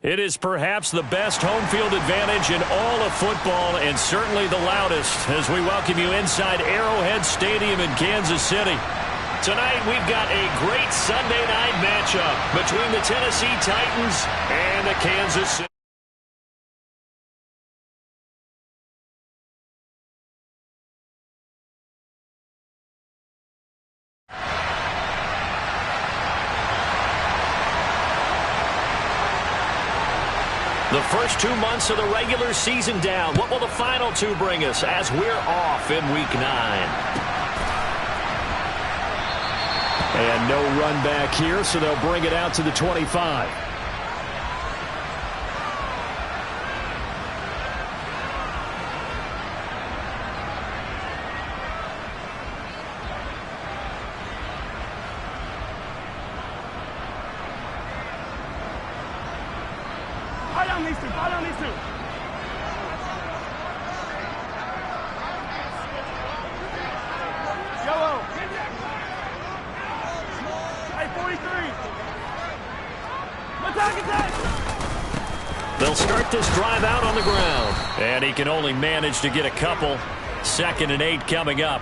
It is perhaps the best home field advantage in all of football and certainly the loudest as we welcome you inside Arrowhead Stadium in Kansas City. Tonight we've got a great Sunday night matchup between the Tennessee Titans and the Kansas City. The first 2 months of the regular season down. What will the final two bring us as we're off in Week 9? And no run back here, so they'll bring it out to the 25. They'll start this drive out on the ground. And he can only manage to get a couple. 2nd and 8 coming up.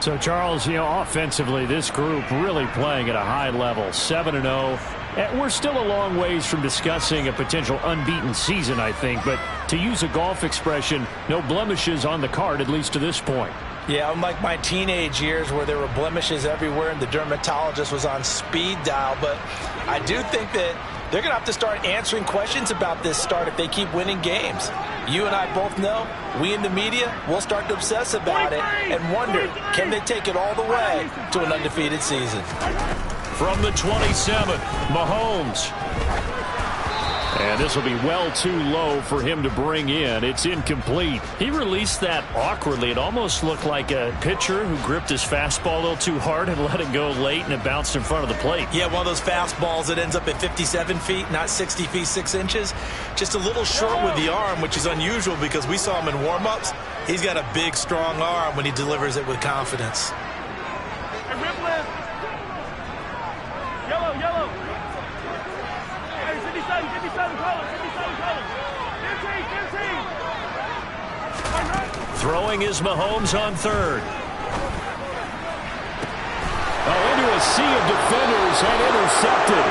So, Charles, offensively, this group really playing at a high level. 7-0. And we're still a long ways from discussing a potential unbeaten season, I think. But to use a golf expression, no blemishes on the card, at least to this point. Yeah, unlike my teenage years where there were blemishes everywhere and the dermatologist was on speed dial. But I do think that they're going to have to start answering questions about this start if they keep winning games. You and I both know, we in the media, will start to obsess about it and wonder, can they take it all the way to an undefeated season? From the 27, Mahomes. And this will be well too low for him to bring in. It's incomplete. He released that awkwardly. It almost looked like a pitcher who gripped his fastball a little too hard and let it go late, and it bounced in front of the plate. Yeah, one of those fastballs that ends up at 57 feet, not 60 feet, 6 inches. Just a little short with the arm, which is unusual because we saw him in warm-ups. He's got a big, strong arm when he delivers it with confidence. Yellow. Hey, 57 colors. 15. Throwing is Mahomes on 3rd. Into a sea of defenders and intercepted.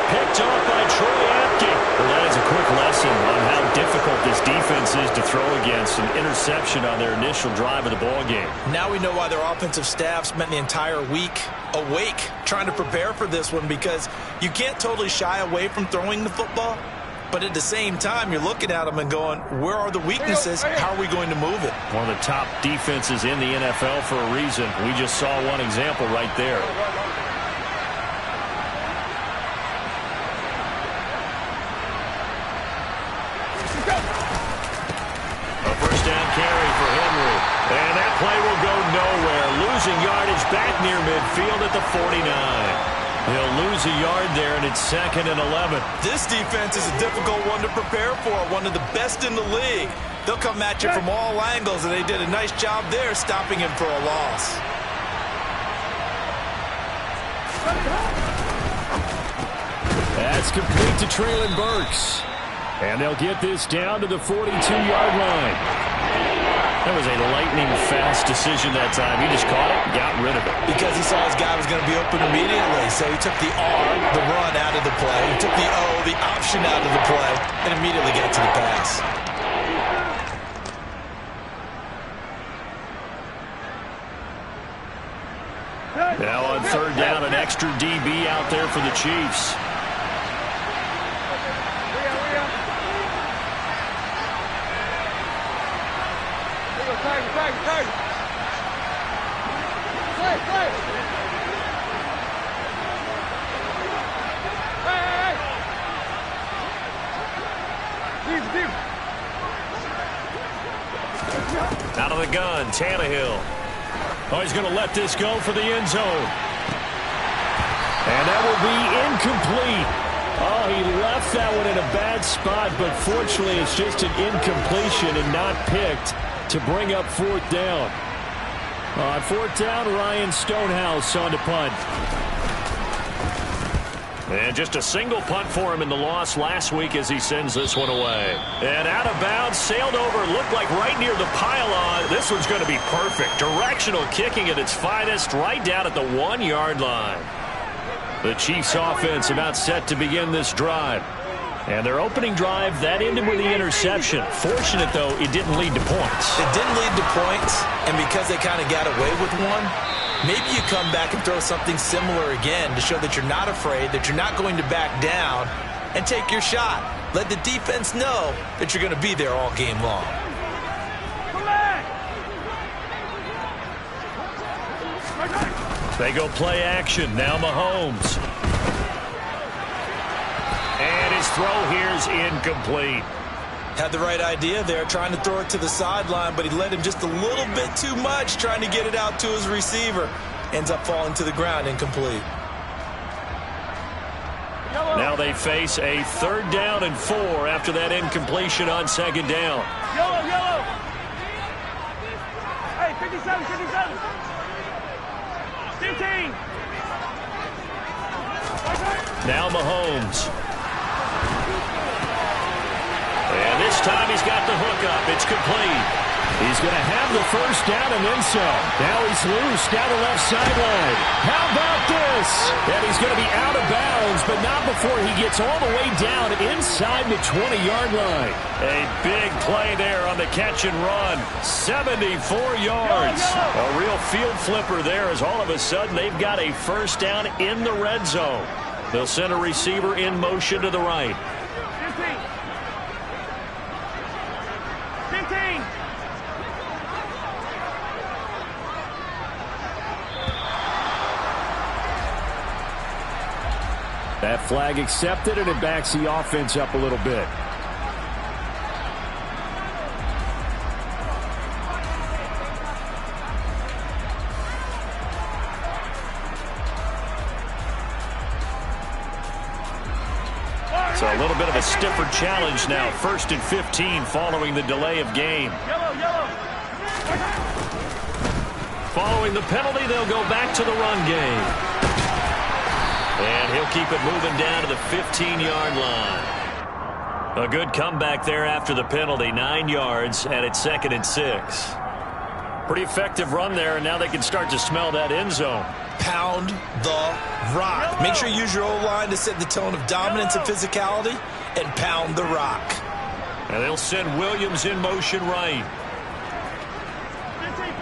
Picked off by Troy Apke. Well, that is a quick lesson on how difficult this defense is to throw against. An interception on their initial drive of the ballgame. Now we know why their offensive staff spent the entire week awake trying to prepare for this one, because you can't totally shy away from throwing the football. But at the same time, you're looking at them and going, where are the weaknesses? How are we going to move it? One of the top defenses in the NFL for a reason. We just saw one example right there. A first down carry for Henry. And that play will go nowhere. Losing yardage back near midfield at the 49. He'll lose a yard there, and it's 2nd and 11. This defense is a difficult one to prepare for, one of the best in the league. They'll come at you from all angles, and they did a nice job there stopping him for a loss. That's complete to Treylon Burks. And they'll get this down to the 42-yard line. That was a lightning-fast decision that time. He just caught it and got rid of it. Because he saw his guy was going to be open immediately. So he took the R, the run, out of the play. He took the O, the option, out of the play, and immediately got to the pass. Now on 3rd down, an extra DB out there for the Chiefs. Out of the gun, Tannehill. Oh, he's going to let this go for the end zone. And that will be incomplete. Oh, he left that one in a bad spot, but fortunately it's just an incompletion and not picked to bring up 4th down. On 4th down, Ryan Stonehouse on to punt. And just a single punt for him in the loss last week as he sends this one away. And out of bounds, sailed over, looked like right near the pylon. This one's going to be perfect. Directional kicking at its finest, right down at the 1-yard line. The Chiefs offense about set to begin this drive. And their opening drive, that ended with the interception. Fortunate, though, it didn't lead to points. It didn't lead to points, and because they kind of got away with one, maybe you come back and throw something similar again to show that you're not afraid, that you're not going to back down, and take your shot. Let the defense know that you're going to be there all game long. They go play action. Now Mahomes. And his throw here is incomplete. Had the right idea there, trying to throw it to the sideline, but he led him just a little bit too much, trying to get it out to his receiver. Ends up falling to the ground, incomplete. Now they face a 3rd down and 4 after that incompletion on 2nd down. Yellow. Hey, 57. 15. Now Mahomes. And this time he's got the hook up. It's complete. He's going to have the 1st down and then some. Now he's loose down the left sideline. How about this? And he's going to be out of bounds, but not before he gets all the way down inside the 20-yard line. A big play there on the catch and run. 74 yards. A real field flipper there as all of a sudden they've got a 1st down in the red zone. They'll send a receiver in motion to the right. 15. That flag accepted, and it backs the offense up a little bit. So a little bit of a stiffer challenge now. 1st and 15 following the delay of game. Yellow. Following the penalty, they'll go back to the run game. And he'll keep it moving down to the 15-yard line. A good comeback there after the penalty. 9 yards, and it's 2nd and 6. Pretty effective run there, and now they can start to smell that end zone. Pound the rock. Make sure you use your O-line to set the tone of dominance and physicality, and pound the rock. And they'll send Williams in motion right. 15.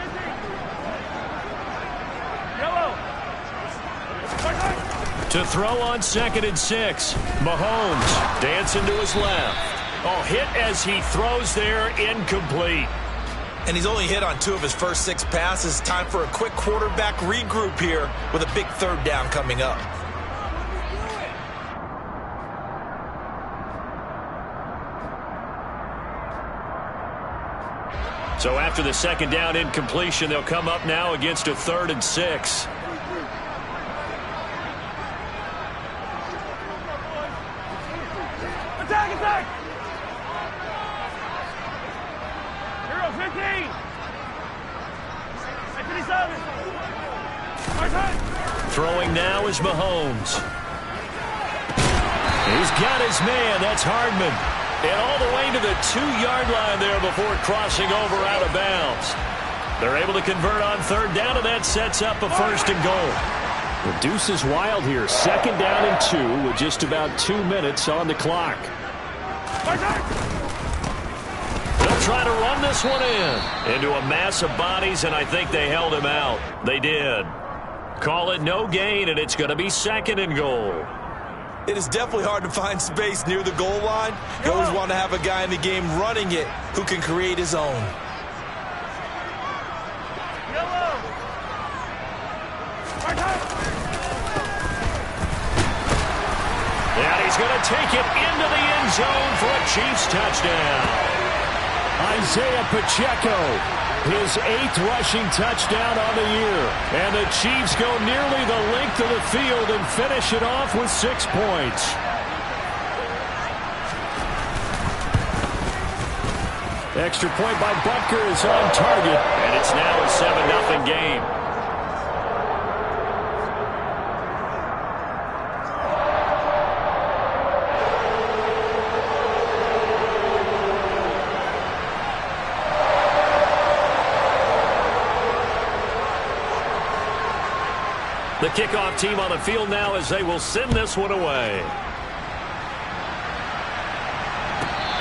To throw on 2nd and 6. Mahomes dancing to his left. Oh, hit as he throws there, incomplete. And he's only hit on 2 of his first 6 passes. Time for a quick quarterback regroup here with a big 3rd down coming up. So after the 2nd down incompletion, they'll come up now against a 3rd and 6. Attack! Hero 15. 57. Throwing now is Mahomes. He's got his man. That's Hardman. And all the way to the 2-yard line there before crossing over out of bounds. They're able to convert on 3rd down, and that sets up a 1st and goal. The deuce is wild here. 2nd down and 2 with just about 2 minutes on the clock. They'll try to run this one into a mass of bodies, and I think they held him out. They did. Call it no gain, and it's going to be 2nd and goal. It is definitely hard to find space near the goal line. You always want to have a guy in the game running it who can create his own. And he's going to take it into the end zone for a Chiefs touchdown. Isaiah Pacheco, his 8th rushing touchdown on the year. And the Chiefs go nearly the length of the field and finish it off with 6 points. Extra point by Butker is on target. And it's now a 7-0 game. The kickoff team on the field now as they will send this one away.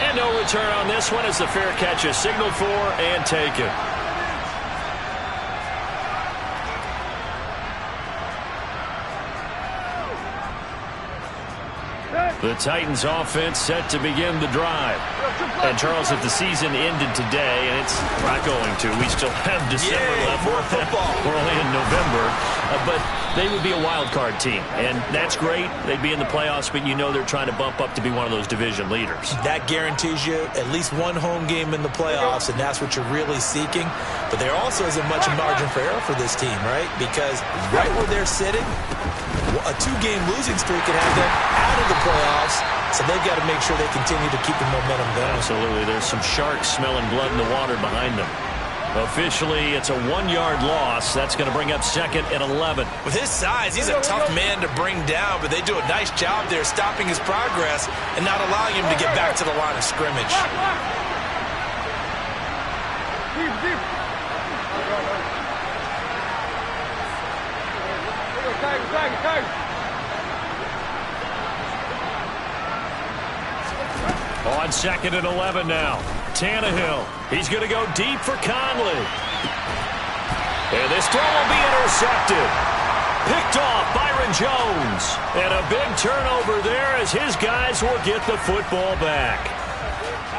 And no return on this one as the fair catch is signaled for and taken. The Titans offense set to begin the drive. And Charles, if the season ended today, and it's not going to, we still have December left. More football. We're only in November. But they would be a wild card team. And that's great. They'd be in the playoffs, but you know they're trying to bump up to be one of those division leaders. That guarantees you at least one home game in the playoffs, and that's what you're really seeking. But there also isn't much margin for error for this team, right? Because right where they're sitting, a 2-game losing streak can have them out of the playoffs, so they've got to make sure they continue to keep the momentum going. Absolutely. There's some sharks smelling blood in the water behind them. Officially, it's a 1-yard loss. That's going to bring up 2nd and 11. With his size, he's a tough man to bring down, but they do a nice job there stopping his progress and not allowing him to get back to the line of scrimmage. Deep. Tiger. On 2nd and 11 now. Tannehill. He's going to go deep for Conley. And this throw will be intercepted. Picked off Byron Jones. And a big turnover there as his guys will get the football back.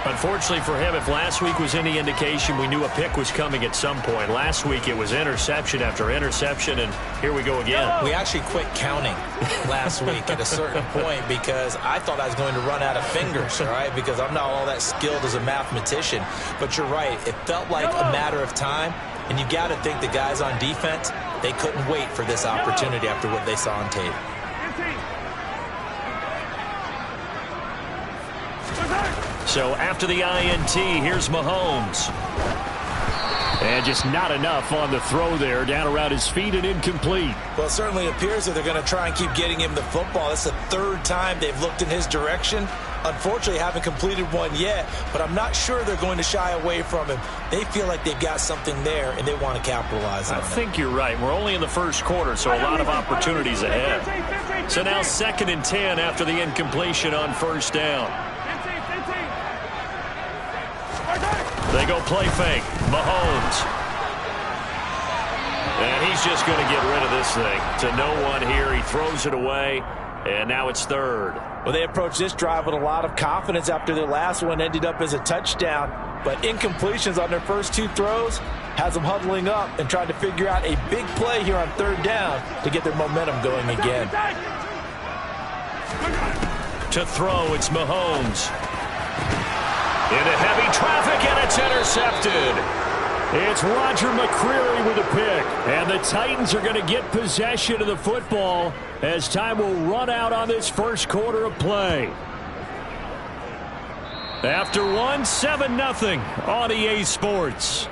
Unfortunately for him, if last week was any indication, we knew a pick was coming at some point. Last week it was interception after interception, and here we go again. We actually quit counting last week at a certain point because I thought I was going to run out of fingers, all right, because I'm not all that skilled as a mathematician. But you're right. It felt like a matter of time, and you got to think the guys on defense, they couldn't wait for this opportunity after what they saw on tape. So after the INT, here's Mahomes. And just not enough on the throw there. Down around his feet and incomplete. Well, it certainly appears that they're going to try and keep getting him the football. That's the 3rd time they've looked in his direction. Unfortunately, haven't completed one yet, but I'm not sure they're going to shy away from him. They feel like they've got something there, and they want to capitalize on it. I think you're right. We're only in the first quarter, so a lot of opportunities ahead. So now 2nd and 10 after the incompletion on 1st down. They go play fake. Mahomes. And he's just going to get rid of this thing. To no one here. He throws it away. And now it's 3rd. Well, they approached this drive with a lot of confidence after their last one ended up as a touchdown. But incompletions on their first 2 throws has them huddling up and trying to figure out a big play here on 3rd down to get their momentum going again. To throw, it's Mahomes. Into heavy traffic, and it's intercepted. It's Roger McCreary with a pick. And the Titans are going to get possession of the football as time will run out on this first quarter of play. After 1, 7-0 on EA Sports.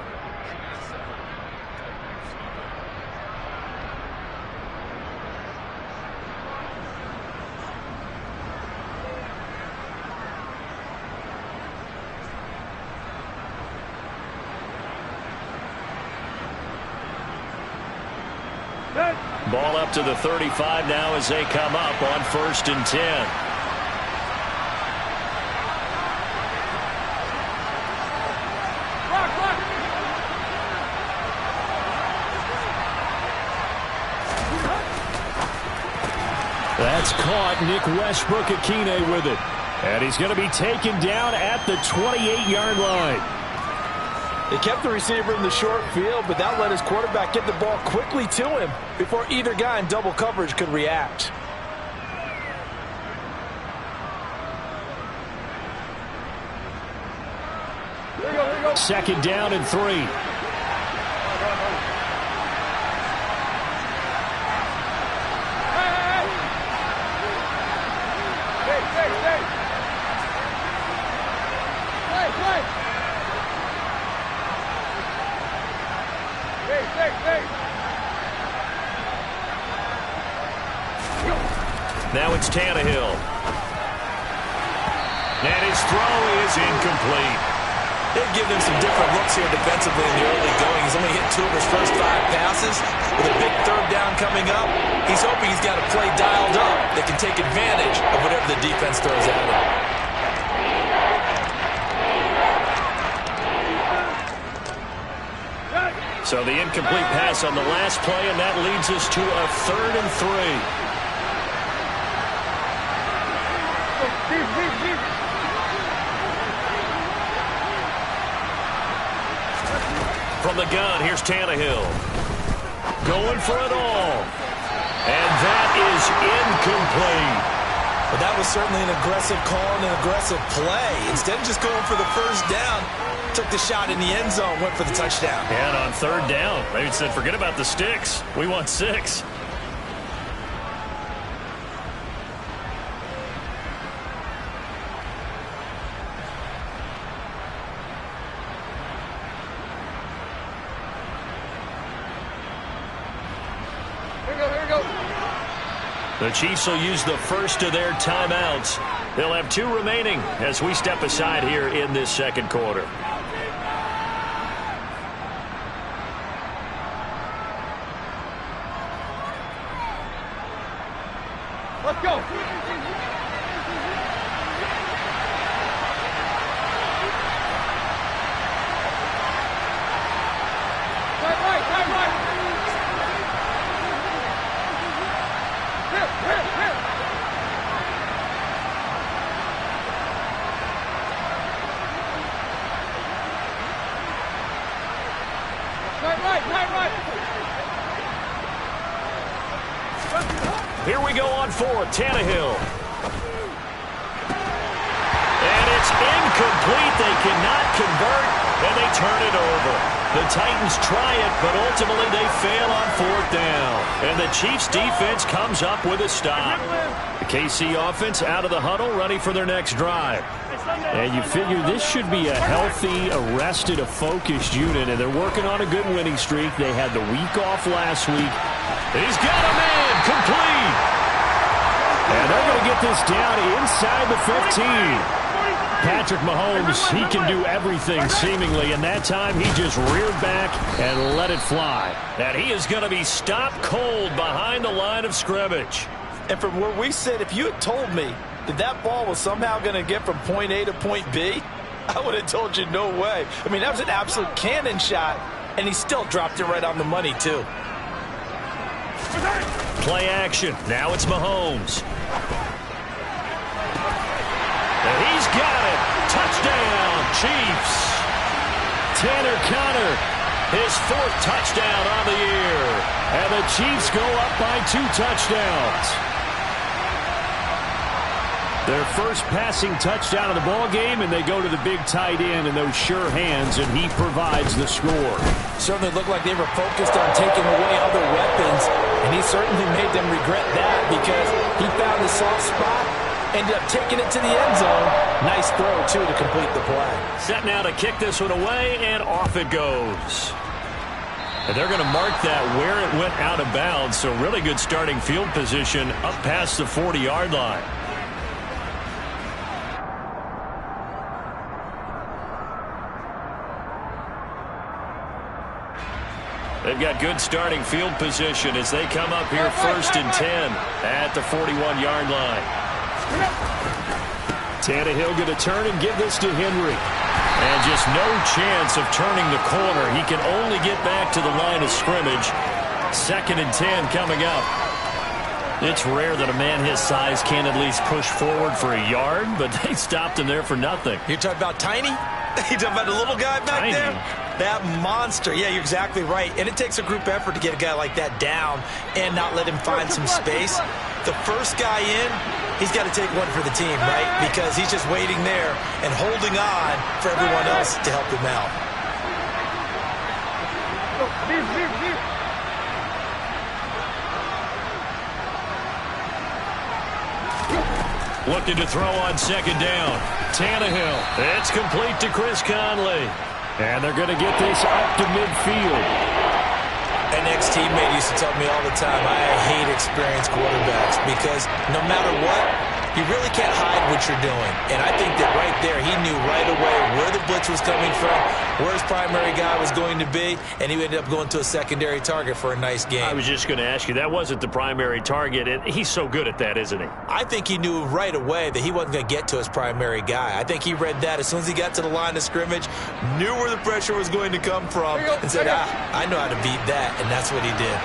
Ball up to the 35 now as they come up on 1st and 10. That's caught. Nick Westbrook-Akine with it. And he's going to be taken down at the 28-yard line. They kept the receiver in the short field, but that let his quarterback get the ball quickly to him before either guy in double coverage could react. Here we go. 2nd down and 3. Now it's Tannehill. And his throw is incomplete. They've given him some different looks here defensively in the early going. He's only hit 2 of his first 5 passes. With a big 3rd down coming up, he's hoping he's got a play dialed up that can take advantage of whatever the defense throws at him. So the incomplete pass on the last play, and that leads us to a 3rd and 3. From the gun, here's Tannehill. Going for it all. And that is incomplete. But that was certainly an aggressive call and an aggressive play. Instead of just going for the first down, took the shot in the end zone, went for the touchdown. And on 3rd down, they said, forget about the sticks. We want 6. The Chiefs will use the first of their timeouts. They'll have 2 remaining as we step aside here in this 2nd quarter. Let's go. Time right. Here we go on 4th. Tannehill. And it's incomplete. They cannot convert, and they turn it over. The Titans try it, but ultimately they fail on 4th down. And the Chiefs defense comes up with a stop. The KC offense out of the huddle, ready for their next drive. And you figure this should be a healthy, arrested, a focused unit, and they're working on a good winning streak. They had the week off last week. He's got a man, complete. And they're going to get this down inside the 15. Patrick Mahomes, he can do everything seemingly, and that time he just reared back and let it fly. And he is going to be stopped cold behind the line of scrimmage. And from where we sit, if you had told me that that ball was somehow going to get from point A to point B, I would have told you no way. I mean, that was an absolute cannon shot, and he still dropped it right on the money, too. Play action. Now it's Mahomes. And he's got it. Touchdown, Chiefs. Tanner Conner, his 4th touchdown on the year. And the Chiefs go up by 2 touchdowns. Their first passing touchdown of the ball game, and they go to the big tight end and those sure hands, and he provides the score. Certainly looked like they were focused on taking away other weapons, and he certainly made them regret that because he found the soft spot, ended up taking it to the end zone. Nice throw, too, to complete the play. Set now to kick this one away, and off it goes. And they're going to mark that where it went out of bounds, so really good starting field position up past the 40-yard line. They've got good starting field position as they come up here 1st and 10 at the 41-yard line. Tannehill going to turn and give this to Henry. And just no chance of turning the corner. He can only get back to the line of scrimmage. 2nd and 10 coming up. It's rare that a man his size can at least push forward for a yard, but they stopped him there for nothing. You're talking about Tiny? You're talking about the little guy back there? That monster. Yeah, you're exactly right. And it takes a group effort to get a guy like that down and not let him find some space. The first guy in, he's got to take one for the team, right? Because he's just waiting there and holding on for everyone else to help him out. Looking to throw on 2nd down. Tannehill. It's complete to Chris Conley. And they're going to get this up to midfield. An ex-teammate used to tell me all the time, I hate experienced quarterbacks because no matter what, you really can't hide what you're doing. And I think that right there, he knew right away where the blitz was coming from, where his primary guy was going to be, and he ended up going to a secondary target for a nice game. I was just going to ask you, that wasn't the primary target, and he's so good at that, isn't he? I think he knew right away that he wasn't going to get to his primary guy. I think he read that as soon as he got to the line of scrimmage, knew where the pressure was going to come from, and said, I know how to beat that, and that's what he did.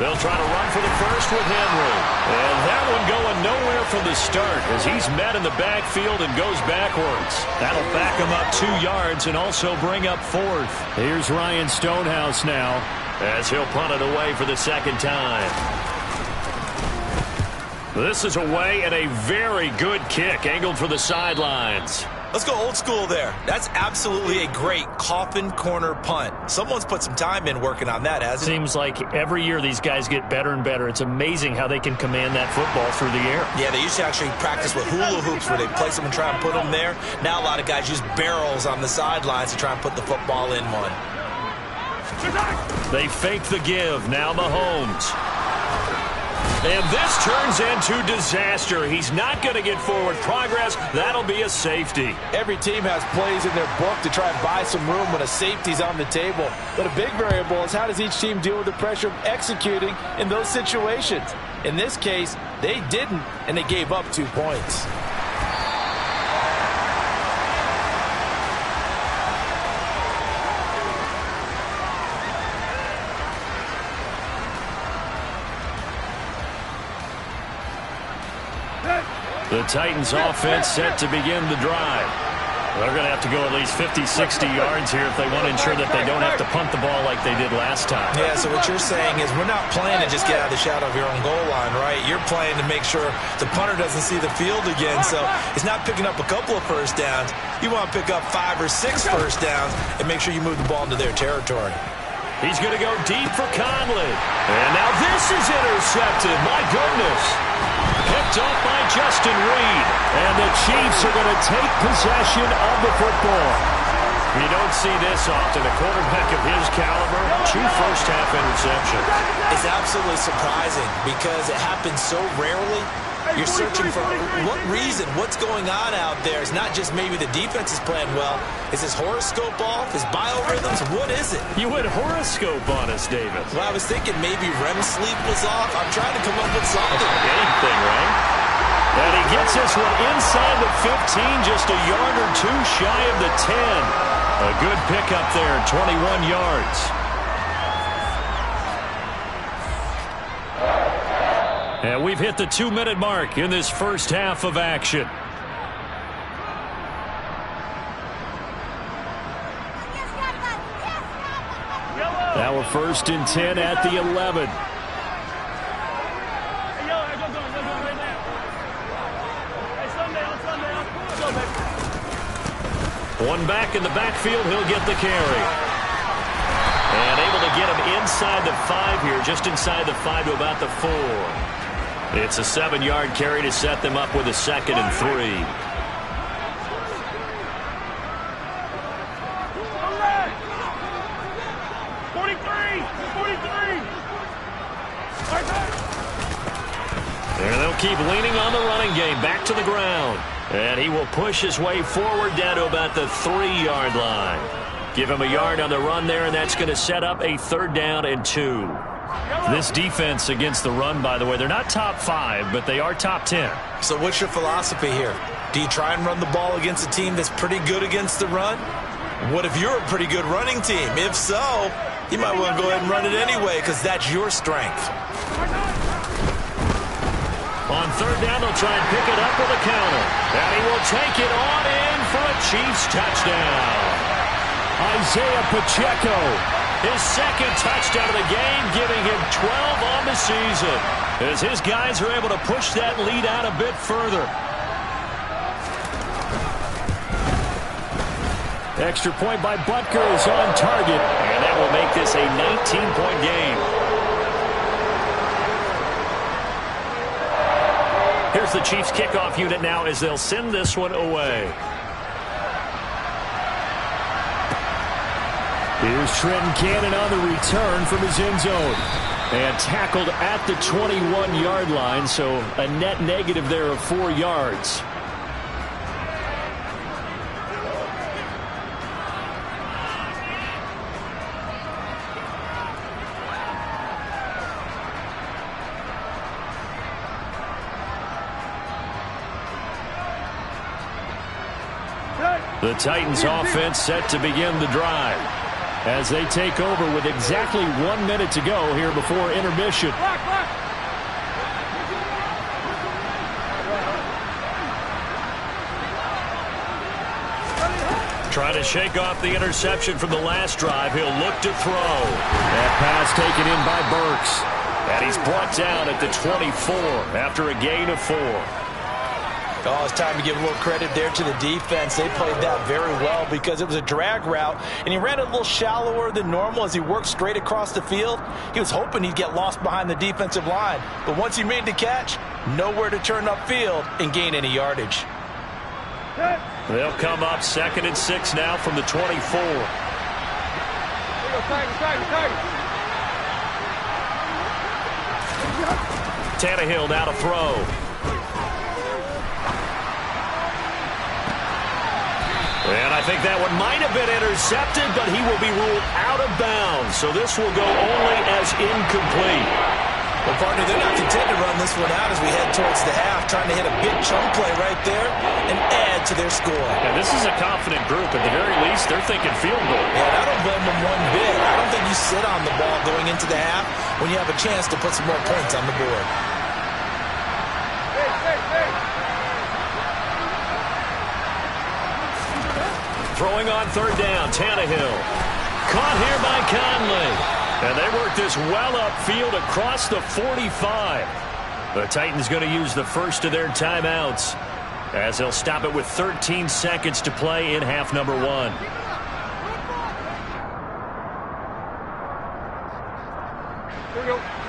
They'll try to run for the first with Henry. And that one going nowhere from the start as he's met in the backfield and goes backwards. That'll back him up 2 yards and also bring up 4th. Here's Ryan Stonehouse now as he'll punt it away for the second time. This is away and a very good kick angled for the sidelines. Let's go old school there. That's absolutely a great coffin corner punt. Someone's put some time in working on that, hasn't it? Seems like every year these guys get better and better. It's amazing how they can command that football through the air. Yeah, they used to actually practice with hula hoops where they place them and try and put them there. Now a lot of guys use barrels on the sidelines to try and put the football in one. They fake the give. Now Mahomes. And this turns into disaster. He's not going to get forward progress. That'll be a safety. Every team has plays in their book to try and buy some room when a safety's on the table. But a big variable is how does each team deal with the pressure of executing in those situations. In this case, they didn't, and they gave up 2 points. The Titans offense set to begin the drive. They're going to have to go at least 50, 60 yards here if they want to ensure that they don't have to punt the ball like they did last time. Yeah, so what you're saying is we're not playing to just get out of the shadow of your own goal line, right? You're playing to make sure the punter doesn't see the field again. So it's not picking up a couple of first downs. You want to pick up 5 or 6 first downs and make sure you move the ball into their territory. He's going to go deep for Conley. And now this is intercepted. My goodness. Picked off by Justin Reed. And the Chiefs are going to take possession of the football. You don't see this often. A quarterback of his caliber, 2 first-half interceptions. It's absolutely surprising because it happens so rarely. You're searching for what reason, what's going on out there. It's not just maybe the defense is playing well. Is his horoscope off? His biorhythms? What is it? You went horoscope on us, David. Well, I was thinking maybe REM sleep was off. I'm trying to come up with something. Anything, right? And he gets this one inside the 15, just a yard or 2 shy of the 10. A good pickup there, 21 yards. And we've hit the 2-minute mark in this first half of action. Now a 1st and 10 at the 11. One back in the backfield, he'll get the carry. And able to get him inside the 5 here, just inside the 5 to about the 4. It's a 7-yard carry to set them up with a 2nd and 3. And they'll keep leaning on the running game. Back to the ground. And he will push his way forward down to about the 3-yard line. Give him a yard on the run there, and that's going to set up a 3rd down and 2. This defense against the run, by the way, they're not top 5, but they are top 10. So what's your philosophy here? Do you try and run the ball against a team that's pretty good against the run? What if you're a pretty good running team? If so, you might want to go ahead and run it anyway because that's your strength. On 3rd down, they'll try and pick it up with a counter. And he will take it on in for a Chiefs touchdown. Isaiah Pacheco, his 2nd touchdown of the game, giving him 12 on the season, as his guys are able to push that lead out a bit further. Extra point by Butker is on target, and that will make this a 19-point game. Here's the Chiefs kickoff unit now as they'll send this one away. Here's Trenton Cannon on the return from his end zone. And tackled at the 21-yard line, so a net negative there of 4 yards. The Titans offense set to begin the drive as they take over with exactly 1 minute to go here before intermission. Trying to shake off the interception from the last drive. He'll look to throw. That pass taken in by Burks. And he's brought down at the 24 after a gain of 4. Oh, it's time to give a little credit there to the defense. They played that very well because it was a drag route, and he ran it a little shallower than normal as he worked straight across the field. He was hoping he'd get lost behind the defensive line, but once he made the catch, nowhere to turn upfield and gain any yardage. They'll come up 2nd and 6 now from the 24. Tannehill now to throw. And I think that one might have been intercepted, but he will be ruled out of bounds. So this will go only as incomplete. Well, partner, they're not content to run this one out as we head towards the half, trying to hit a big chunk play right there and add to their score. And this is a confident group. At the very least, they're thinking field goal. Yeah, and I don't blame them one bit. I don't think you sit on the ball going into the half when you have a chance to put some more points on the board. Throwing on 3rd down, Tannehill. Caught here by Conley. And they work this well upfield across the 45. The Titans going to use the first of their timeouts as they'll stop it with 13 seconds to play in half number 1.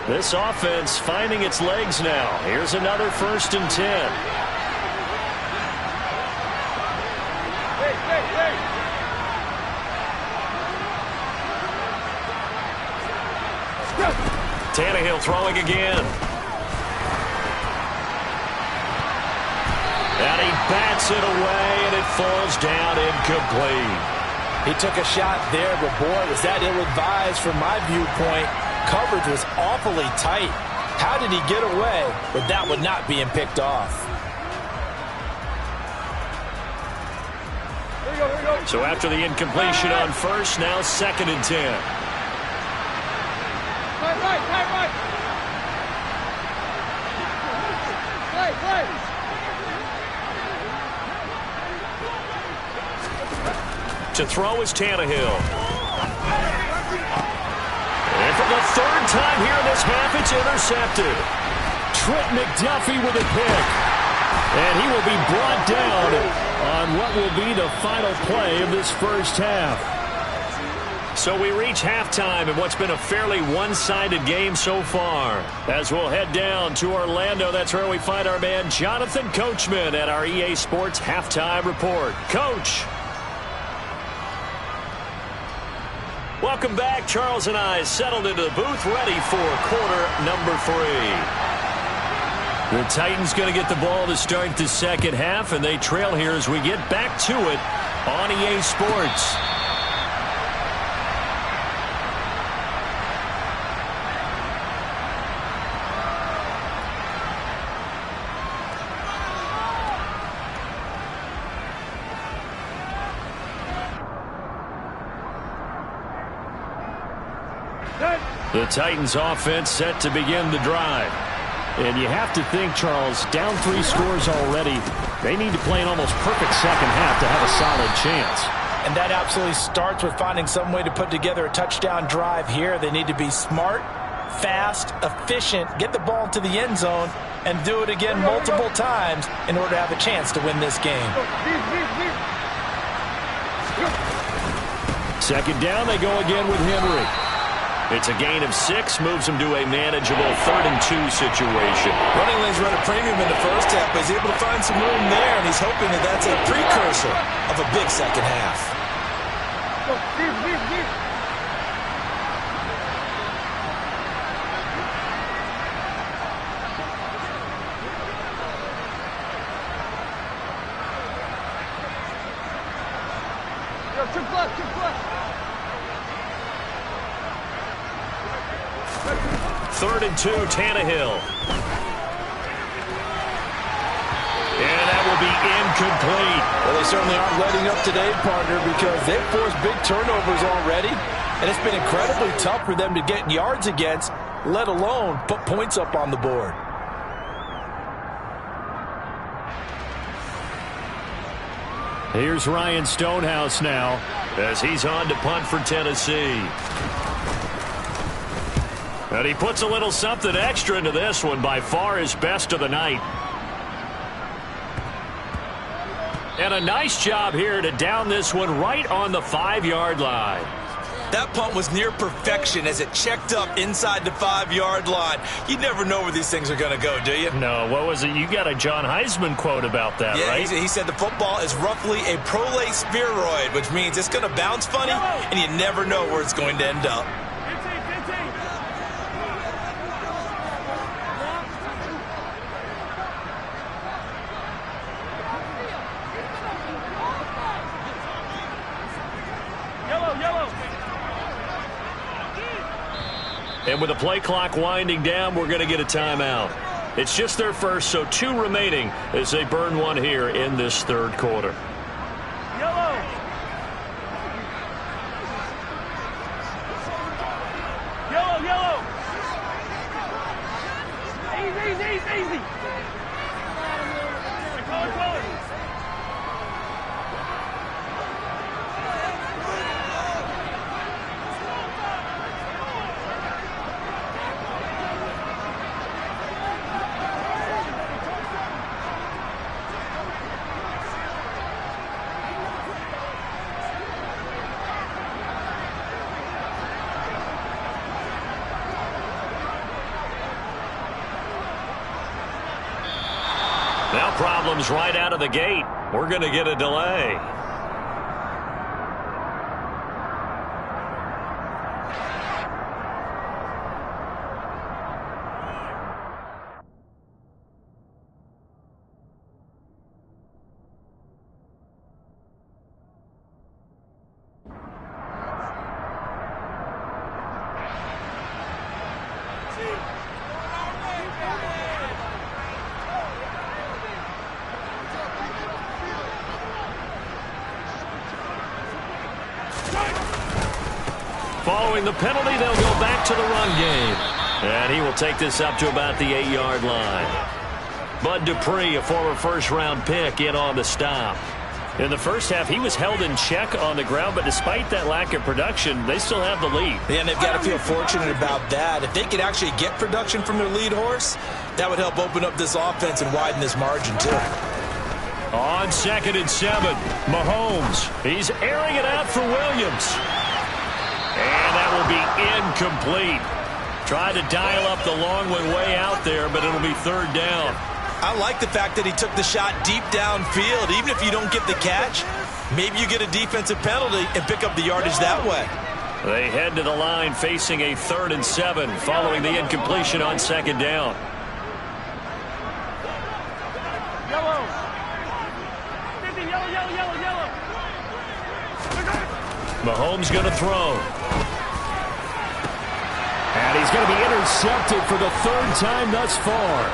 This offense finding its legs now. Here's another 1st and 10. Tannehill throwing again. And he bats it away, and it falls down incomplete. He took a shot there, but boy, was that ill-advised from my viewpoint. Coverage was awfully tight. How did he get away with that one not being picked off? So after the incompletion on 1st, now 2nd and 10. To throw is Tannehill. And for the 3rd time here in this half, it's intercepted. Trent McDuffie with a pick. And he will be brought down on what will be the final play of this first half. So we reach halftime in what's been a fairly one-sided game so far. As we'll head down to Orlando, that's where we find our man Jonathan Coachman at our EA Sports Halftime Report. Coach. Welcome back. Charles and I settled into the booth, ready for quarter number 3. The Titans going to get the ball to start the second half, and they trail here as we get back to it on EA Sports. The Titans offense set to begin the drive. And you have to think, Charles, down 3 scores already. They need to play an almost perfect second half to have a solid chance. And that absolutely starts with finding some way to put together a touchdown drive here. They need to be smart, fast, efficient, get the ball to the end zone, and do it again multiple times in order to have a chance to win this game. 2nd down, they go again with Henry. It's a gain of 6, moves him to a manageable 3rd and 2 situation. Running lanes run a premium in the first half, but he's able to find some room there, and he's hoping that that's a precursor of a big second half. Trick left, trick left. 3rd and 2, Tannehill. And that will be incomplete. Well, they certainly aren't letting up today, partner, because they've forced big turnovers already, and it's been incredibly tough for them to get yards against, let alone put points up on the board. Here's Ryan Stonehouse now as he's on to punt for Tennessee. And he puts a little something extra into this one, by far his best of the night. And a nice job here to down this one right on the 5-yard line. That punt was near perfection as it checked up inside the 5-yard line. You never know where these things are going to go, do you? No, what was it? You got a John Heisman quote about that, yeah, right? He said the football is roughly a prolate spheroid, which means it's going to bounce funny, and you never know where it's going to end up. And with the play clock winding down, we're going to get a timeout. It's just their first, so 2 remaining as they burn one here in this 3rd quarter. Yellow. Yellow, yellow. Easy. Call it. Now problems right out of the gate. We're going to get a delay. Following the penalty, they'll go back to the run game. And he will take this up to about the 8-yard line. Bud Dupree, a former first-round pick, in on the stop. In the first half, he was held in check on the ground, but despite that lack of production, they still have the lead. Yeah, and they've got to feel fortunate about that. If they could actually get production from their lead horse, that would help open up this offense and widen this margin, too. On 2nd and 7, Mahomes. He's airing it out for Williams. And that will be incomplete. Tried to dial up the long one way out there, but it'll be 3rd down. I like the fact that he took the shot deep downfield. Even if you don't get the catch, maybe you get a defensive penalty and pick up the yardage that way. They head to the line facing a 3rd and 7 following the incompletion on 2nd down. Yellow. Yellow. Mahomes going to throw. And he's going to be intercepted for the 3rd time thus far.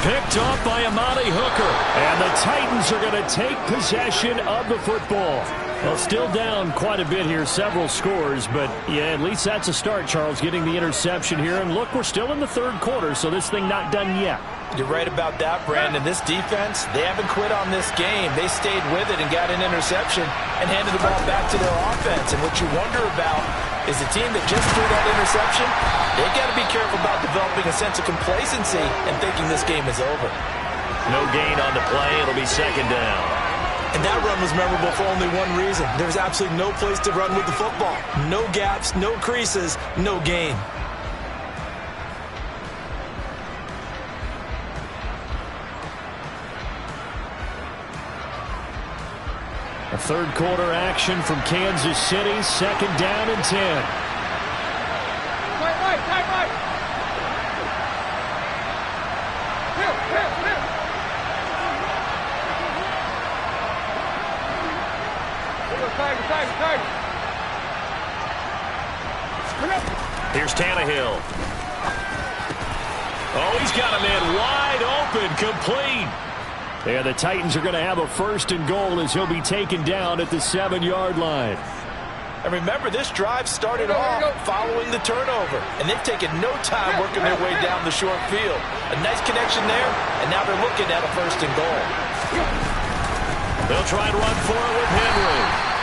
Picked off by Amani Hooker. And the Titans are going to take possession of the football. Well, still down quite a bit here, several scores. But, yeah, at least that's a start, Charles, getting the interception here. And, look, we're still in the 3rd quarter, so this thing not done yet. You're right about that, Brandon. This defense, they haven't quit on this game. They stayed with it and got an interception and handed the ball back to their offense. And what you wonder about is the team that just threw that interception, they've got to be careful about developing a sense of complacency and thinking this game is over. No gain on the play. It'll be 2nd down. And that run was memorable for only one reason. There's absolutely no place to run with the football. No gaps, no creases, no gain. A 3rd quarter action from Kansas City. 2nd down and 10. Right. Here. Tag Here's Tannehill. Oh, he's got a man wide open, complete. And the Titans are going to have a 1st and goal as he'll be taken down at the 7-yard line. And remember, this drive started off following the turnover, and they've taken no time working their way down the short field. A nice connection there, and now they're looking at a 1st and goal. They'll try and run for it with Henry.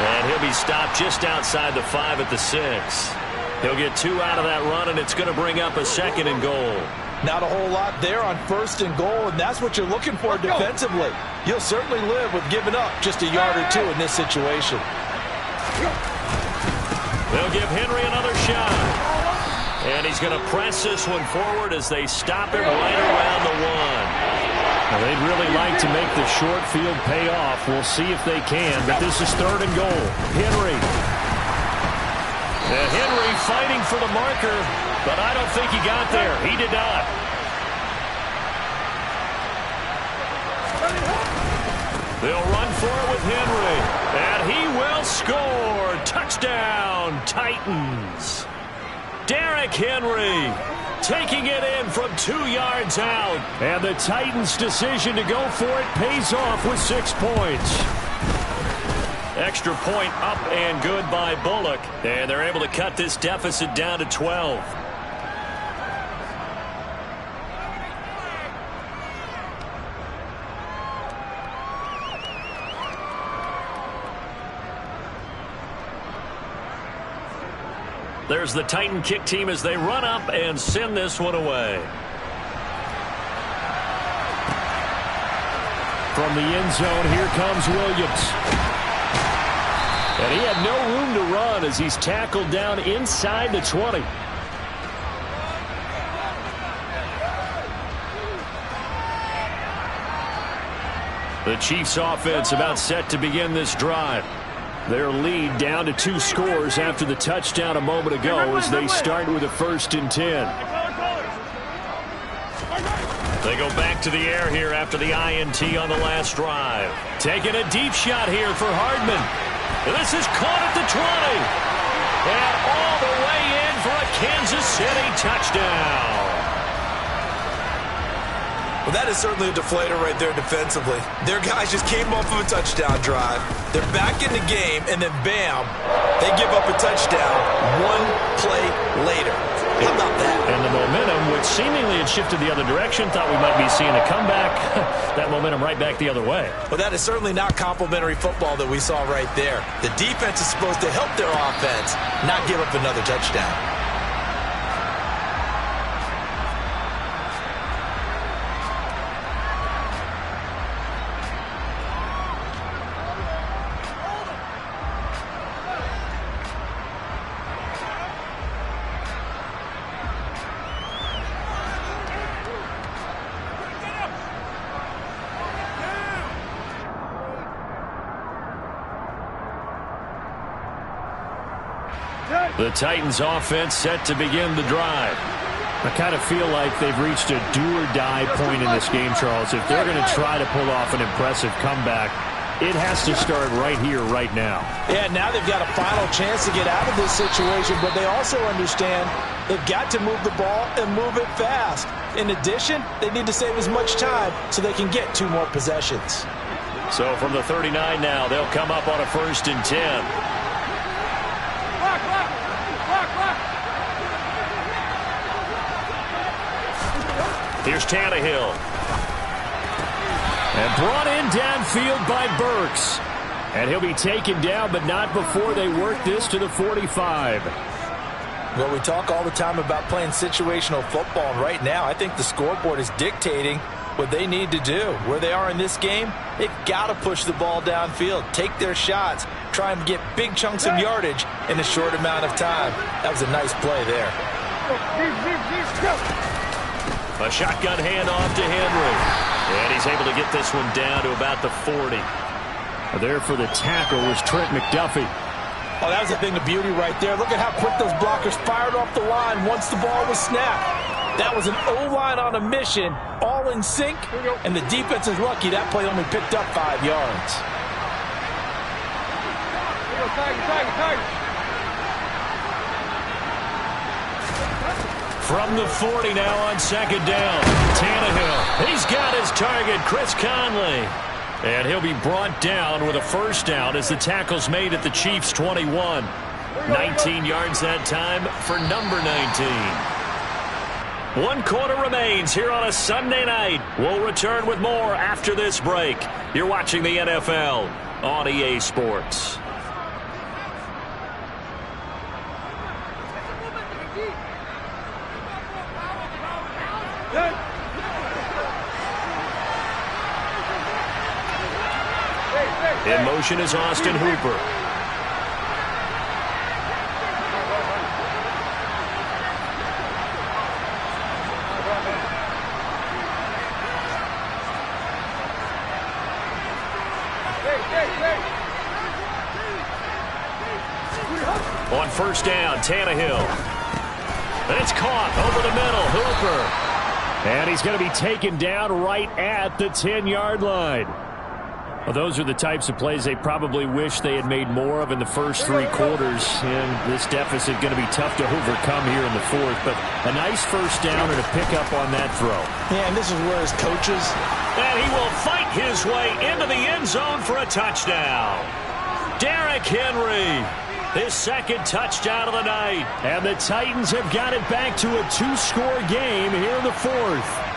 And he'll be stopped just outside the 5 at the 6. He'll get 2 out of that run, and it's going to bring up a 2nd and goal. Not a whole lot there on 1st and goal, and that's what you're looking for defensively. You'll certainly live with giving up just a yard or 2 in this situation. They'll give Henry another shot. And he's going to press this one forward as they stop him right around the 1. Now, they'd really like to make the short field pay off. We'll see if they can, but this is 3rd and goal. Henry. And Henry fighting for the marker, but I don't think he got there. He did not. They'll run for it with Henry, and he will score. Touchdown, Titans. Derrick Henry taking it in from 2 yards out. And the Titans' decision to go for it pays off with 6 points. Extra point up and good by Bullock. And they're able to cut this deficit down to 12. There's the Titan kick team as they run up and send this one away. From the end zone, here comes Williams. And he had no room to run as he's tackled down inside the 20. The Chiefs offense about set to begin this drive. Their lead down to 2 scores after the touchdown a moment ago as they start with a 1st and 10. They go back to the air here after the INT on the last drive. Taking a deep shot here for Hardman. This is caught at the 20. And all the way in for a Kansas City touchdown. Well, that is certainly a deflator right there defensively. Their guys just came off of a touchdown drive. They're back in the game, and then bam, they give up a touchdown 1 play later. How about that? And the momentum, which seemingly had shifted the other direction, thought we might be seeing a comeback. That momentum right back the other way. Well, that is certainly not complimentary football that we saw right there. The defense is supposed to help their offense, not give up another touchdown. The Titans offense set to begin the drive. I kind of feel like they've reached a do-or-die point in this game, Charles. If they're going to try to pull off an impressive comeback, it has to start right here, right now. Yeah, now they've got a final chance to get out of this situation, but they also understand they've got to move the ball and move it fast. In addition, they need to save as much time so they can get 2 more possessions. So from the 39 now, they'll come up on a 1st and 10. Here's Tannehill. And brought in downfield by Burks. And he'll be taken down, but not before they work this to the 45. Well, we talk all the time about playing situational football, and right now I think the scoreboard is dictating what they need to do. Where they are in this game, they've got to push the ball downfield, take their shots, try and get big chunks of yardage in a short amount of time. That was a nice play there. A shotgun handoff to Henry. And he's able to get this one down to about the 40. There for the tackle was Trent McDuffie. Oh, that was a thing of beauty right there. Look at how quick those blockers fired off the line once the ball was snapped. That was an O-line on a mission, all in sync, and the defense is lucky that play only picked up 5 yards. From the 40 now on second down. Tannehill. He's got his target, Chris Conley. And he'll be brought down with a first down as the tackle's made at the Chiefs' 21. 19 yards that time for number 19. 1 quarter remains here on a Sunday night. We'll return with more after this break. You're watching the NFL on EA Sports. In motion is Austin Hooper. On first down, Tannehill. It's caught over the middle, Hooper. And he's going to be taken down right at the 10-yard line. Well, those are the types of plays they probably wish they had made more of in the first 3 quarters. And this deficit going to be tough to overcome here in the 4th. But a nice first down and a pickup on that throw. Yeah, and this is where his coaches. And he will fight his way into the end zone for a touchdown. Derrick Henry, his second touchdown of the night. And the Titans have got it back to a 2-score game here in the 4th.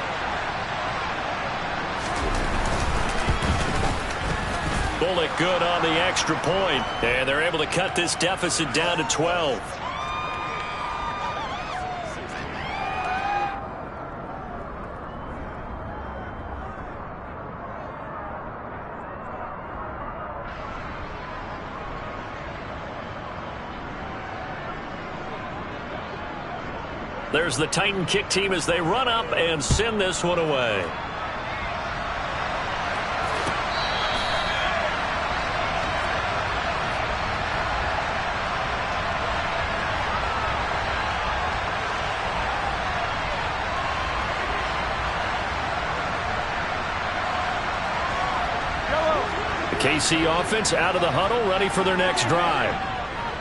Bullock good on the extra point, and they're able to cut this deficit down to 12. There's the Titan kick team as they run up and send this one away. KC offense out of the huddle, ready for their next drive.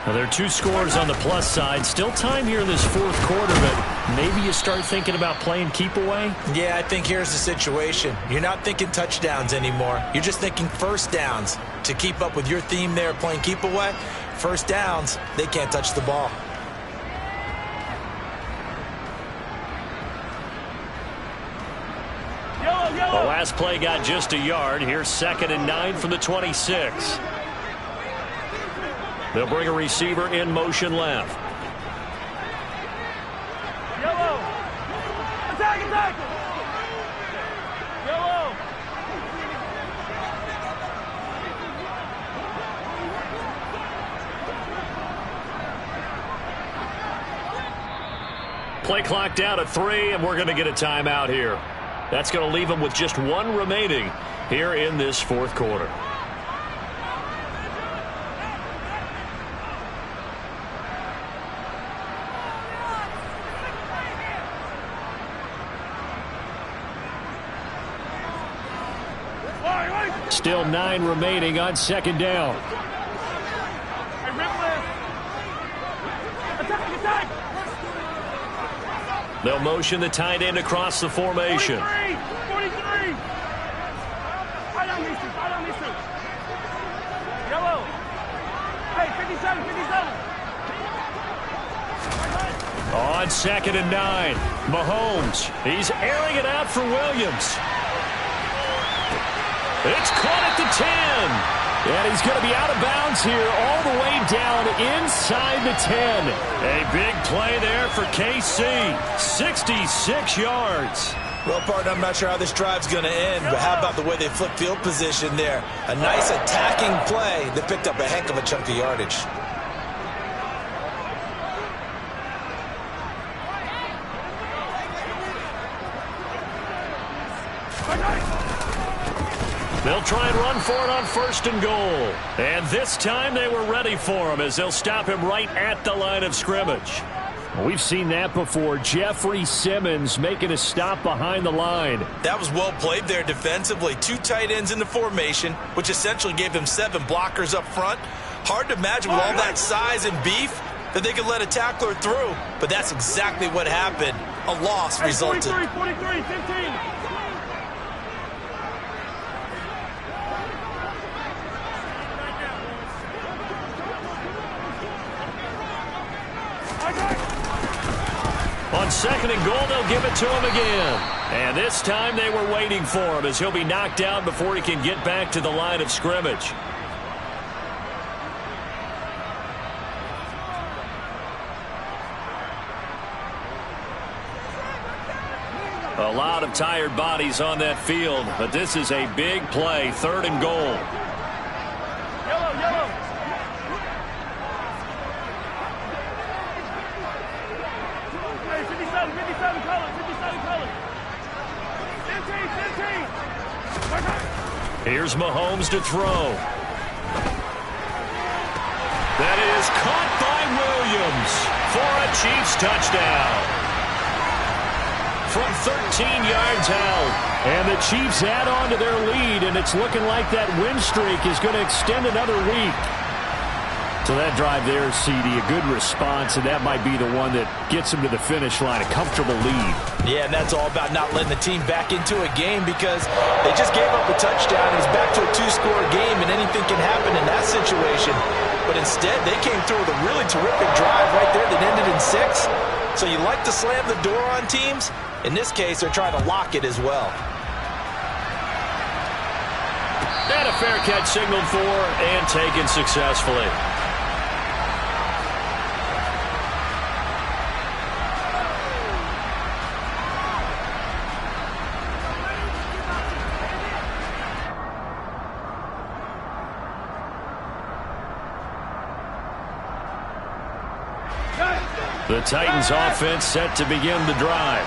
Now, there are 2 scores on the plus side. Still time here in this 4th quarter, but maybe you start thinking about playing keep away? Yeah, I think here's the situation. You're not thinking touchdowns anymore. You're just thinking first downs. To keep up with your theme there, playing keep away, first downs, they can't touch the ball. The last play got just a yard. Here's 2nd and 9 from the 26. They'll bring a receiver in motion left. Yellow. Attack, attack. Yellow. Play clock down at 3, and we're going to get a timeout here. That's going to leave them with just 1 remaining here in this 4th quarter. Still 9 remaining on 2nd down. They'll motion the tight end across the formation. 43. Yellow. Hey, 57. On 2nd and 9, Mahomes. He's airing it out for Williams. It's caught at the 10. And he's going to be out of bounds here all the way down inside the 10. A big play there for KC. 66 yards. Well, partner, I'm not sure how this drive's going to end, but how about the way they flip field position there? A nice attacking play that picked up a heck of a chunk of yardage. They'll try and run for it on 1st and goal. And this time they were ready for him as they'll stop him right at the line of scrimmage. We've seen that before. Jeffrey Simmons making a stop behind the line. That was well played there defensively. 2 tight ends in the formation, which essentially gave them 7 blockers up front. Hard to imagine with all that size and beef that they could let a tackler through, but that's exactly what happened. A loss resulted. 43, 15. On 2nd and goal, they'll give it to him again. And this time they were waiting for him as he'll be knocked down before he can get back to the line of scrimmage. A lot of tired bodies on that field, but this is a big play, 3rd and goal. Yellow, yellow. Hey, 57 colors, 57 colors. 15. Here's Mahomes to throw. That is caught by Williams for a Chiefs touchdown. From 13 yards out. And the Chiefs add on to their lead, and it's looking like that win streak is going to extend another week. So that drive there, CD, a good response, and that might be the one that gets them to the finish line, a comfortable lead. Yeah, and that's all about not letting the team back into a game because they just gave up a touchdown. It was back to a 2-score game, and anything can happen in that situation. But instead, they came through with a really terrific drive right there that ended in 6. So you like to slam the door on teams? In this case, they're trying to lock it as well. And a fair catch signaled for and taken successfully. The Titans offense set to begin the drive.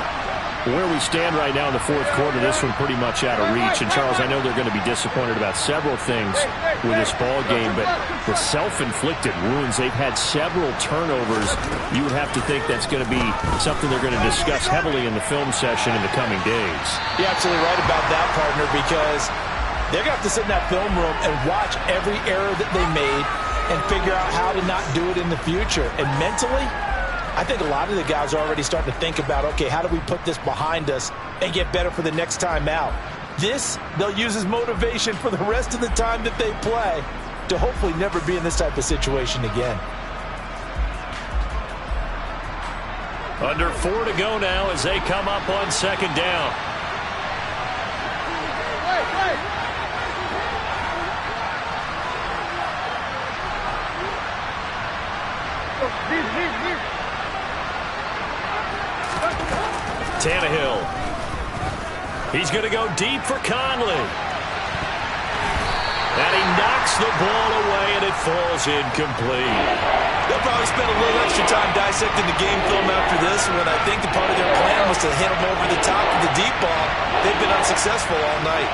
Where we stand right now in the 4th quarter, this one pretty much out of reach. And, Charles, I know they're going to be disappointed about several things with this ball game, but the self-inflicted wounds, they've had several turnovers. You would have to think that's going to be something they're going to discuss heavily in the film session in the coming days. You're absolutely right about that, partner, because they're going to have to sit in that film room and watch every error that they made and figure out how to not do it in the future. And mentally, I think a lot of the guys are already starting to think about, okay, how do we put this behind us and get better for the next time out? This, they'll use as motivation for the rest of the time that they play to hopefully never be in this type of situation again. Under 4 to go now as they come up on 2nd down. Tannehill. He's going to go deep for Conley. And he knocks the ball away, and it falls incomplete. They'll probably spend a little extra time dissecting the game film after this one. I think the part of their plan was to hit him over the top of the deep ball. They've been unsuccessful all night.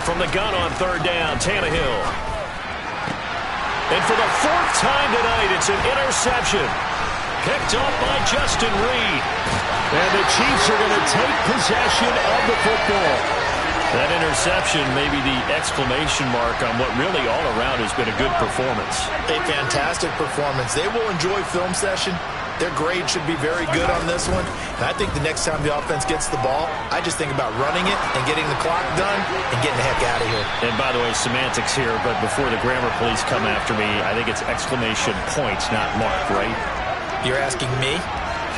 From the gun on 3rd down, Tannehill. And for the 4th time tonight, it's an interception. Picked up by Justin Reed. And the Chiefs are going to take possession of the football. That interception may be the exclamation mark on what really all around has been a good performance. A fantastic performance. They will enjoy film session. Their grade should be very good on this one. And I think the next time the offense gets the ball, I just think about running it and getting the clock done and getting the heck out of here. And by the way, semantics here, but before the grammar police come after me, I think it's exclamation points, not mark, right? You're asking me?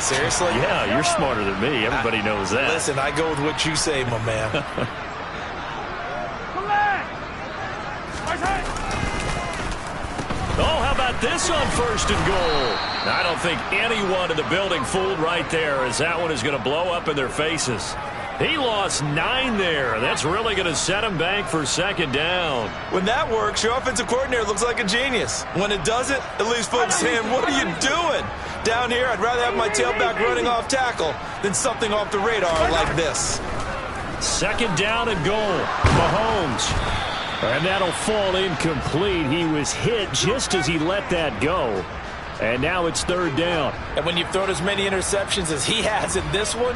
Seriously? Yeah, you're smarter than me. Everybody knows that. Listen, I go with what you say, my man. Oh, how about this on 1st and goal? I don't think anyone in the building fooled right there, as that one is going to blow up in their faces. He lost 9 there. That's really going to set him back for 2nd down. When that works, your offensive coordinator looks like a genius. When it doesn't, it leaves folks saying, what are you doing? Down here, I'd rather have my tailback running off tackle than something off the radar like this. 2nd down and goal. Mahomes. And that'll fall incomplete. He was hit just as he let that go. And now it's 3rd down. And when you've thrown as many interceptions as he has in this one,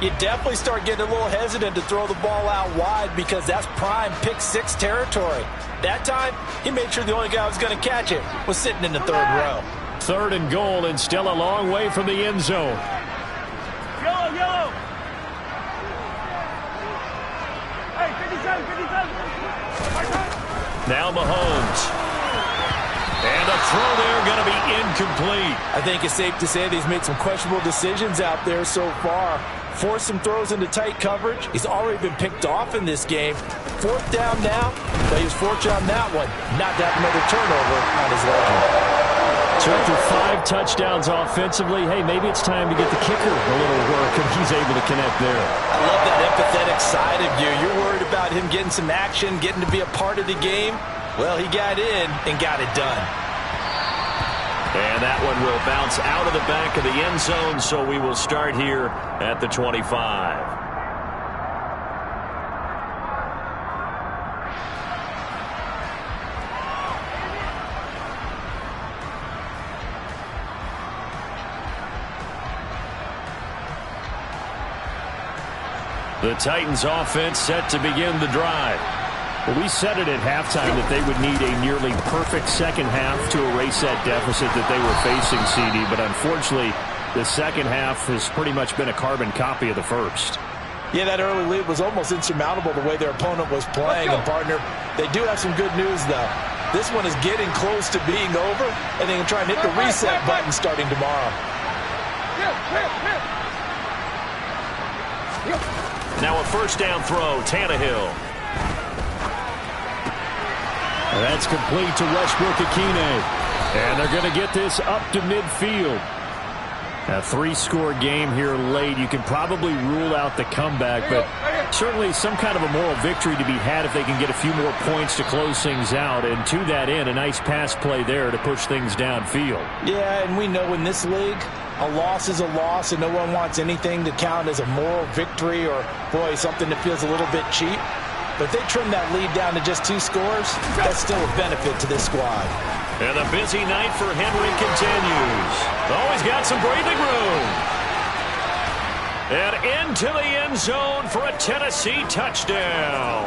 you definitely start getting a little hesitant to throw the ball out wide because that's prime pick six territory. That time, he made sure the only guy who was going to catch it was sitting in the third row. 3rd and goal, and still a long way from the end zone. Yellow, yellow. Hey, 57, 57. Now Mahomes. And a throw there going to be incomplete. I think it's safe to say that he's made some questionable decisions out there so far. Forced some throws into tight coverage. He's already been picked off in this game. 4th down now, but he was fortunate on that one not to have another turnover on his legend. So after 5 touchdowns offensively, hey, maybe it's time to get the kicker a little work, and he's able to connect there. I love that empathetic side of you. You're worried about him getting some action, getting to be a part of the game. Well, he got in and got it done. And that one will bounce out of the back of the end zone, so we will start here at the 25. The Titans offense set to begin the drive. Well, we said it at halftime that they would need a nearly perfect second half to erase that deficit that they were facing, CD, but unfortunately the second half has pretty much been a carbon copy of the first. Yeah, that early lead was almost insurmountable the way their opponent was playing. And, partner, they do have some good news, though. This one is getting close to being over, and they can try and hit the reset button starting tomorrow. Now a first down throw, Tannehill. That's complete to Westbrook-Ikhine. And they're going to get this up to midfield. A 3-score game here late. You can probably rule out the comeback, but certainly some kind of a moral victory to be had if they can get a few more points to close things out. And to that end, a nice pass play there to push things downfield. Yeah, and we know in this league, a loss is a loss, and no one wants anything to count as a moral victory or, boy, something that feels a little bit cheap. But if they trim that lead down to just 2 scores, that's still a benefit to this squad. And a busy night for Henry continues. Always got some breathing room. And into the end zone for a Tennessee touchdown.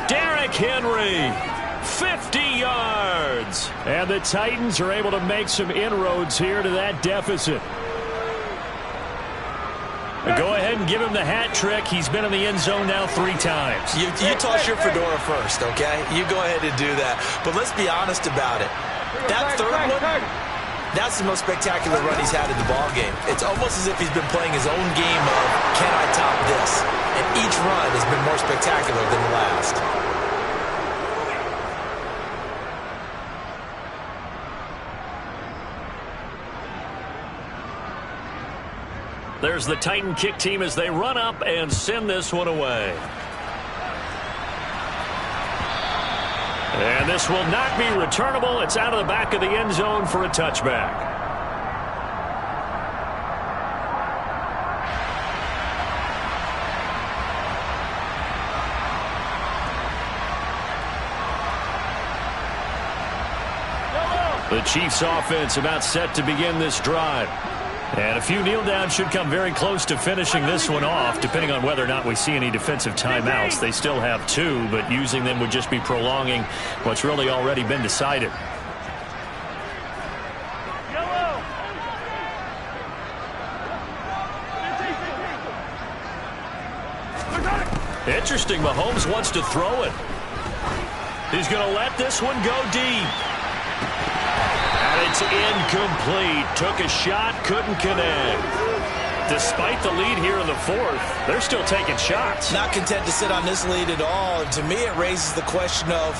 Derrick Henry, 50 yards. And the Titans are able to make some inroads here to that deficit. Go ahead and give him the hat trick. He's been in the end zone now 3 times. You toss your fedora first, okay? You go ahead and do that. But let's be honest about it. That third one, that's the most spectacular run he's had in the ballgame. It's almost as if he's been playing his own game of, can I top this? And each run has been more spectacular than the last. There's the Titan kick team as they run up and send this one away. And this will not be returnable. It's out of the back of the end zone for a touchback. The Chiefs offense about set to begin this drive. And a few kneel downs should come very close to finishing this one off, depending on whether or not we see any defensive timeouts. They still have 2, but using them would just be prolonging what's really already been decided. Interesting, Mahomes wants to throw it. He's going to let this one go deep. And it's incomplete. Took a shot, couldn't connect. Despite the lead here in the 4th, they're still taking shots. Not content to sit on this lead at all. And to me, it raises the question of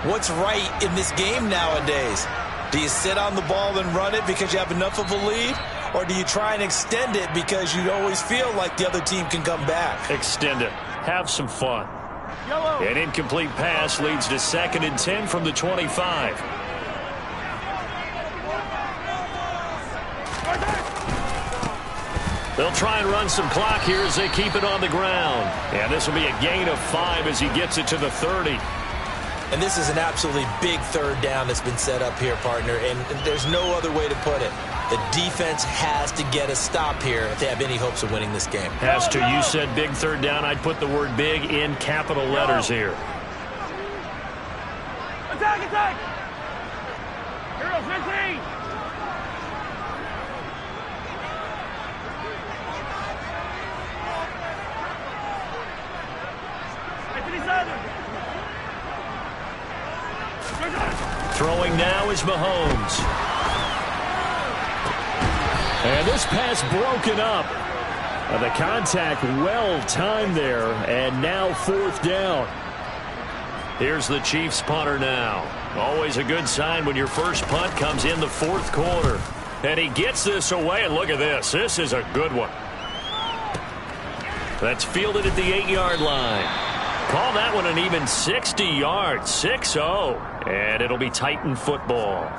what's right in this game nowadays. Do you sit on the ball and run it because you have enough of a lead? Or do you try and extend it because you always feel like the other team can come back? Extend it. Have some fun. An incomplete pass leads to 2nd and 10 from the 25. They'll try and run some clock here as they keep it on the ground. And this will be a gain of 5 as he gets it to the 30. And this is an absolutely big third down that's been set up here, partner, and there's no other way to put it. The defense has to get a stop here if they have any hopes of winning this game. Pastor, you said big third down. I'd put the word big in capital letters here. Attack, attack! Hero 15! Throwing now is Mahomes. And this pass broken up. The contact well timed there, and now fourth down. Here's the Chiefs punter now. Always a good sign when your first punt comes in the fourth quarter. And he gets this away, and look at this. This is a good one. That's fielded at the 8-yard line. Call that one an even 60 yards, 6-0. And it'll be Titan football.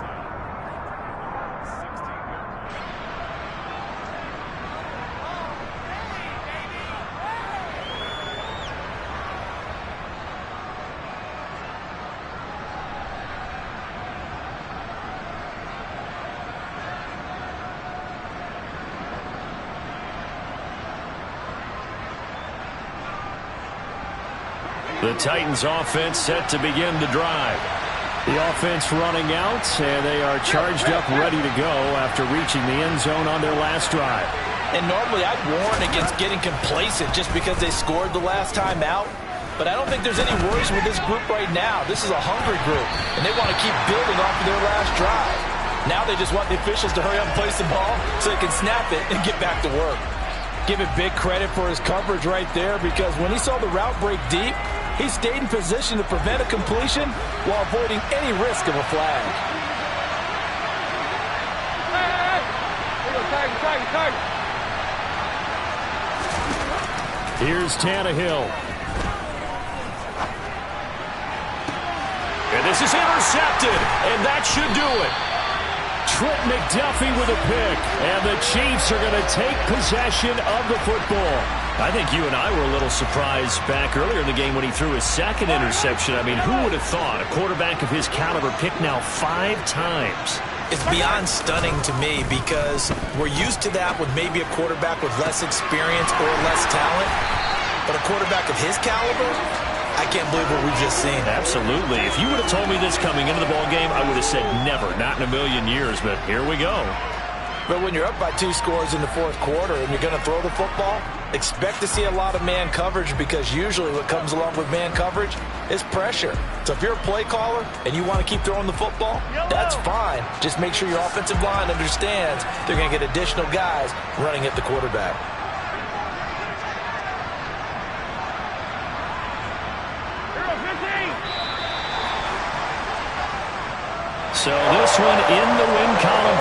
The Titans offense set to begin the drive. The offense running out, and they are charged up, ready to go after reaching the end zone on their last drive. And normally I'd warn against getting complacent just because they scored the last time out. But I don't think there's any worries with this group right now. This is a hungry group, and they want to keep building off of their last drive. Now they just want the officials to hurry up and place the ball so they can snap it and get back to work. Give it big credit for his coverage right there, because when he saw the route break deep, he stayed in position to prevent a completion while avoiding any risk of a flag. Here's Tannehill. And this is intercepted, and that should do it. Trent McDuffie with a pick, and the Chiefs are going to take possession of the football. I think you and I were a little surprised back earlier in the game when he threw his second interception. I mean, who would have thought a quarterback of his caliber picked now 5 times? It's beyond stunning to me, because we're used to that with maybe a quarterback with less experience or less talent. But a quarterback of his caliber, I can't believe what we've just seen. Absolutely. If you would have told me this coming into the ballgame, I would have said never, not in a million years. But here we go. But when you're up by 2 scores in the fourth quarter and you're going to throw the football, expect to see a lot of man coverage, because usually what comes along with man coverage is pressure. So if you're a play caller and you want to keep throwing the football, that's fine. Just make sure your offensive line understands they're going to get additional guys running at the quarterback. So this one in the win column.